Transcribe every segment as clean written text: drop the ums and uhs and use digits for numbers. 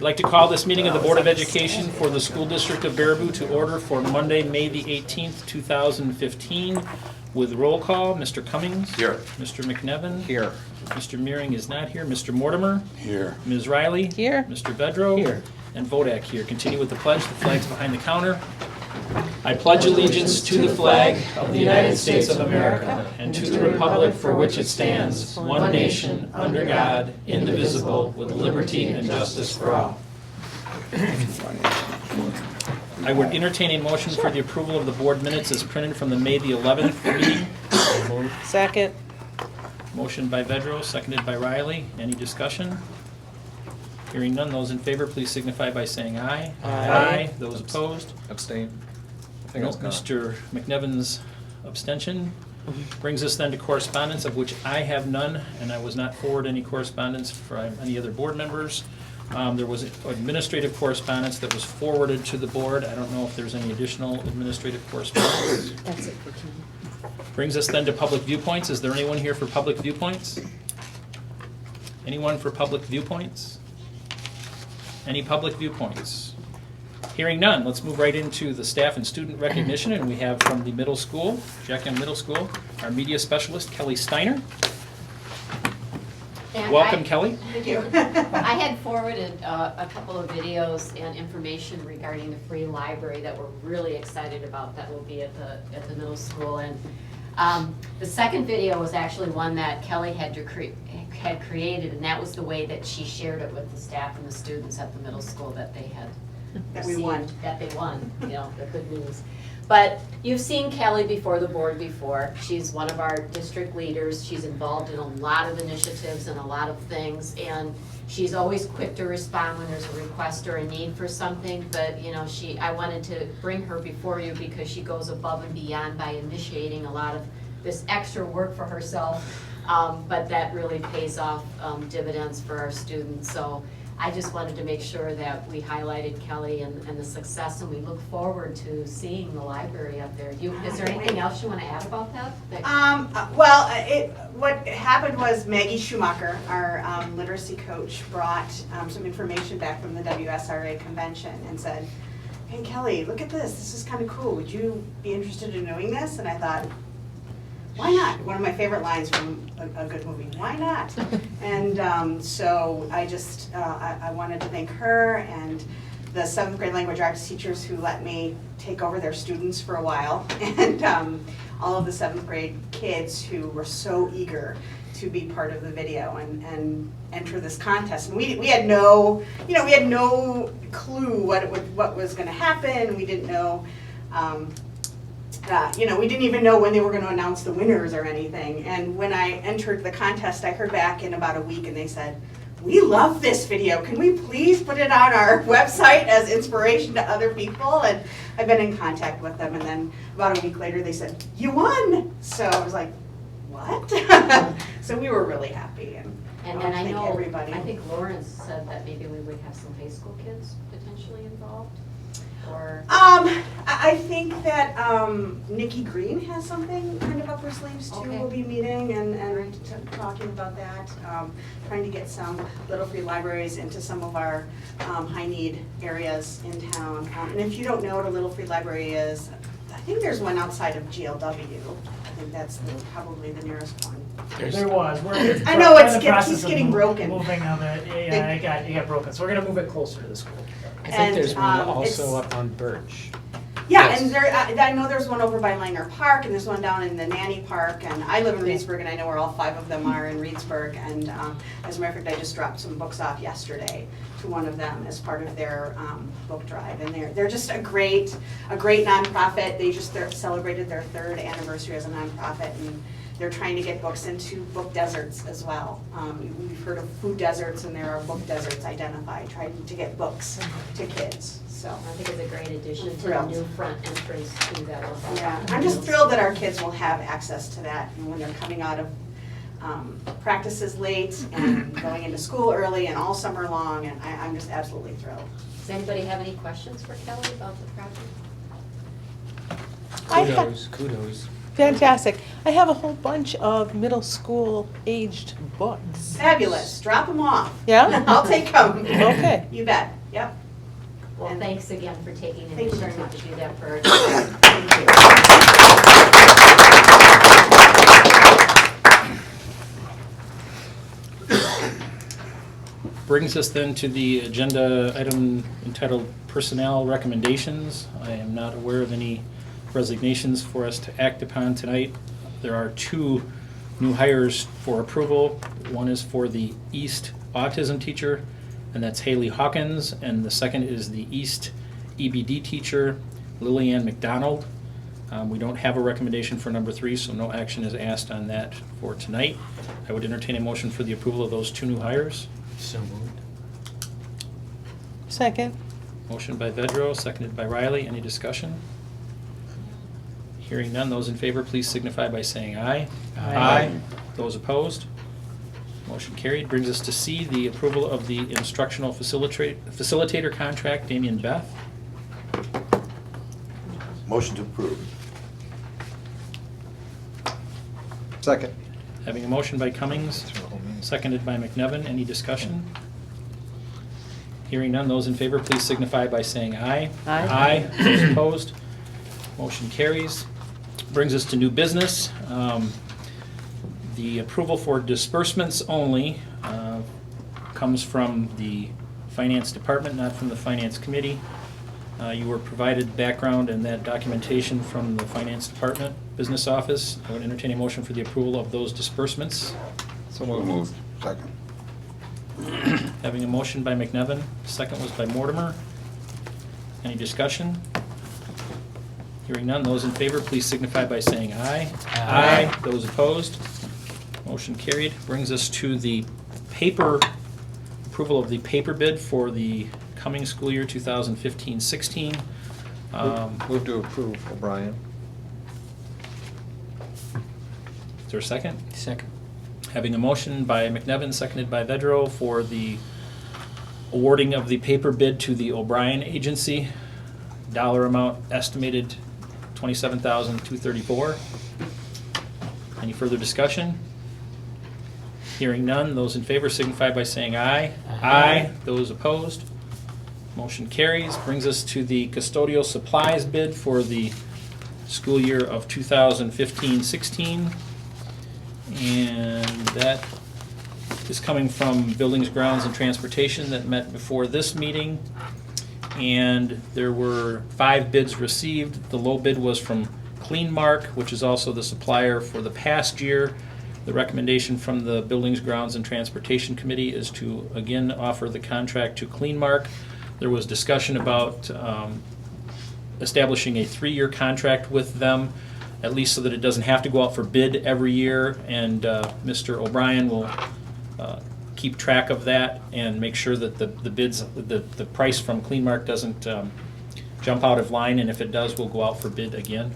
I'd like to call this meeting of the Board of Education for the School District of Baraboo to order for Monday, May the 18th, 2015, with roll call. Mr. Cummings? Here. Mr. McNevin? Here. Mr. Meering is not here. Mr. Mortimer? Here. Ms. Riley? Here. Mr. Bedrow? Here. And Vodak here. Continue with the pledge. The flag's behind the counter. I pledge allegiance to the flag of the United States of America and to the republic for which it stands, one nation, under God, indivisible, with liberty and justice for all. I would entertain a motion for the approval of the board minutes as printed from the May the 11th meeting. Second. Motion by Vedro, seconded by Riley. Any discussion? Hearing none, those in favor, please signify by saying aye. Aye. Those opposed? Abstain. I think No, it's gone. Mr. McNevin's abstention. Brings us then to correspondence, of which I have none, and I was not forwarded any correspondence from any other board members. There was administrative correspondence that was forwarded to the board. I don't know if there's any additional administrative correspondence. That's it for Kim. Brings us then to public viewpoints. Is there anyone here for public viewpoints? Anyone for public viewpoints? Any public viewpoints? Hearing none, let's move right into the staff and student recognition, and we have from the middle school, Jack Young Middle School, our media specialist, Kelly Steiner. And Welcome, I- Kelly. Thank you. I had forwarded a couple of videos and information regarding the free library that we're really excited about that will be at the middle school. And the second video was actually one that Kelly had created, and that was the way that she shared it with the staff and the students at the middle school that they had That we won. that they won, you know, the good news. But you've seen Kelly before the board before. She's one of our district leaders. She's involved in a lot of initiatives and a lot of things. And she's always quick to respond when there's a request or a need for something. But, you know, I wanted to bring her before you because she goes above and beyond by initiating a lot of this extra work for herself. But that really pays off dividends for our students. So I just wanted to make sure that we highlighted Kelly and the success, and we look forward to seeing the library up there. Is there anything else you want to add about that? What happened was Maggie Schumacher, our literacy coach, brought some information back from the WSRA convention and said, "Hey Kelly, look at this. This is kind of cool. Would you be interested in doing this?" And I thought, why not? One of my favorite lines from a good movie. Why not? And so I just, I wanted to thank her and the 7th grade language arts teachers who let me take over their students for a while, and all of the 7th grade kids who were so eager to be part of the video and enter this contest. And we had no, we had no clue what was going to happen. We didn't know. We didn't even know when they were going to announce the winners or anything. And when I entered the contest, I heard back in about a week, and they said, "We love this video. Can we please put it on our website as inspiration to other people?" And I've been in contact with them, and then about a week later, they said, "You won!" So I was like, "What?" So we were really happy, and And I I thank know, everybody. I think Lawrence said that maybe we would have some high school kids potentially involved, or? I think that Nikki Green has something kind of up her sleeves too. Okay. We'll be meeting and talking about that, trying to get some Little Free Libraries into some of our high need areas in town. And if you don't know what a Little Free Library is, I think there's one outside of GLW. I think that's probably the nearest one. There was. I know, we're it's in the process keeps of getting broken. Moving of it, yeah, it got broken, so we're gonna move it closer to the school. I think And, there's one it's- also up on Birch. Yeah, Yes. and I know there's one over by Langer Park, and there's one down in the Nanny Park, and I live in Reedsburg, and I know where all 5 of them are in Reedsburg, and as a matter of fact, I just dropped some books off yesterday to one of them as part of their book drive, and they're just a great nonprofit. They just celebrated their 3rd anniversary as a nonprofit, and they're trying to get books into book deserts as well. We've heard of food deserts, and there are book deserts identified, trying to get books to kids, so. I think it's a great addition to the Thrilled. new front entrance to that. Yeah, I'm just thrilled that our kids will have access to that when they're coming out of practices late and going into school early and all summer long, and I'm just absolutely thrilled. Does anybody have any questions for Kelly about the project? Kudos. Fantastic. I have a whole bunch of middle school aged books. Fabulous, drop them off. Yeah? I'll take them. Okay. You bet, yep. Well, thanks again for taking the Thank you very initiative to much. do that for our Thank you. Brings us then to the agenda item entitled Personnel Recommendations. I am not aware of any resignations for us to act upon tonight. There are two new hires for approval. One is for the East autism teacher, and that's Haley Hawkins, and the second is the East EBD teacher, Lillian McDonald. We don't have a recommendation for number 3, so no action is asked on that for tonight. I would entertain a motion for the approval of those two new hires. So moved. Second. Motion by Vedro, seconded by Riley. Any discussion? Hearing none, those in favor, please signify by saying aye. Aye. Those opposed? Motion carried. Brings us to C, the approval of the instructional facilitator contract, Damian Beth. Motion to approve. Second. Having a motion by Cummings, seconded by McNevin. Any discussion? Hearing none, those in favor, please signify by saying aye. Aye. Aye. Those opposed? Motion carries. Brings us to new business. The approval for disbursements only comes from the Finance Department, not from the Finance Committee. You were provided background and that documentation from the Finance Department Business Office. I would entertain a motion for the approval of those disbursements. So moved. Second. Having a motion by McNevin, second was by Mortimer. Any discussion? Hearing none, those in favor, please signify by saying aye. Aye. Those opposed? Motion carried. Brings us to the approval of the paper bid for the coming school year 2015-16. Move to approve, O'Brien. Is there a second? Second. Having a motion by McNevin, seconded by Vedro for the awarding of the paper bid to the O'Brien Agency. Dollar amount estimated $27,234. Any further discussion? Hearing none, those in favor signify by saying aye. Aye. Those opposed? Motion carries. Brings us to the custodial supplies bid for the school year of 2015-16. And that is coming from Buildings, Grounds, and Transportation that met before this meeting. And there were 5 bids received. The low bid was from CleanMark, which is also the supplier for the past year. The recommendation from the Buildings, Grounds, and Transportation Committee is to again offer the contract to CleanMark. There was discussion about establishing a 3-year contract with them, at least so that it doesn't have to go out for bid every year, and Mr. O'Brien will keep track of that and make sure that the bids, the price from CleanMark doesn't jump out of line, and if it does, we'll go out for bid again.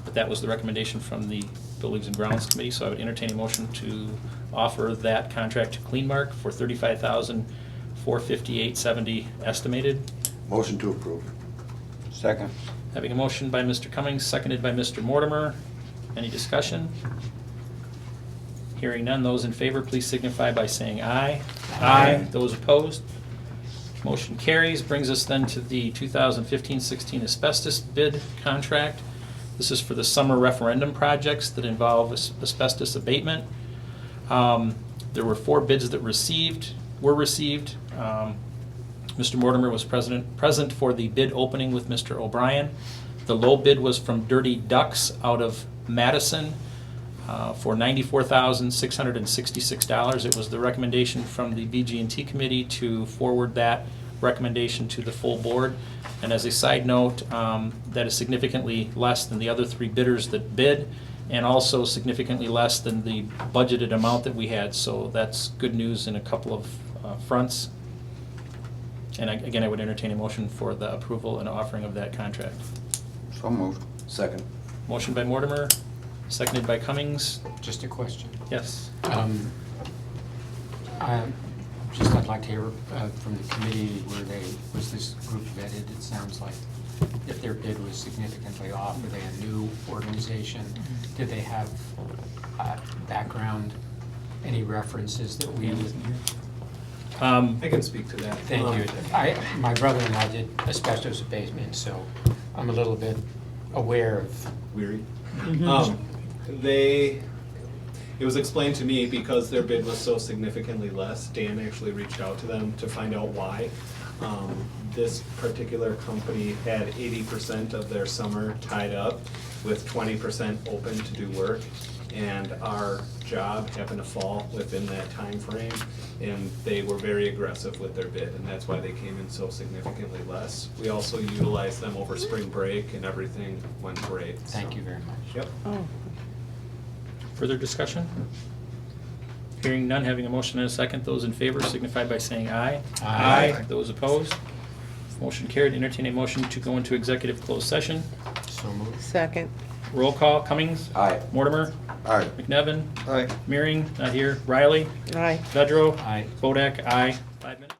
But that was the recommendation from the Buildings and Grounds Committee, so I would entertain a motion to offer that contract to CleanMark for $35,458.70 estimated. Motion to approve. Second. Having a motion by Mr. Cummings, seconded by Mr. Mortimer. Any discussion? Hearing none, those in favor, please signify by saying aye. Aye. Those opposed? Motion carries. Brings us then to the 2015-16 asbestos bid contract. This is for the summer referendum projects that involve asbestos abatement. There were 4 bids that were received. Mr. Mortimer was present for the bid opening with Mr. O'Brien. The low bid was from Dirty Ducks out of Madison for $94,666. It was the recommendation from the BG&T committee to forward that recommendation to the full board. And as a side note, that is significantly less than the other 3 bidders that bid, and also significantly less than the budgeted amount that we had. So that's good news in a couple of fronts. And again, I would entertain a motion for the approval and offering of that contract. So moved. Second. Motion by Mortimer, seconded by Cummings. Just a question. Yes. I'd like to hear from the committee, was this group vetted, it sounds like. if their bid was significantly off. Were they a new organization? Did they have background, any references that we would? I can speak to that. Thank you. My brother-in-law did asbestos abatement, so I'm a little bit aware of. Weary. It was explained to me because their bid was so significantly less, Dan actually reached out to them to find out why. This particular company had 80% of their summer tied up with 20% open to do work. And our job happened to fall within that time frame, and they were very aggressive with their bid, and that's why they came in so significantly less. We also utilized them over spring break, and everything went great. Thank you very much. Yep. Oh, Further discussion? Hearing none, having a motion and a second, those in favor signify by saying aye. Aye. Those opposed? Motion carried. Entertain a motion to go into executive closed session. So moved. second. Roll call, Cummings? Aye. Mortimer? Aye. McNevin? Aye. Mearing, not here. Riley? Aye. Vedro? Aye. Bodak, aye. 5 minutes.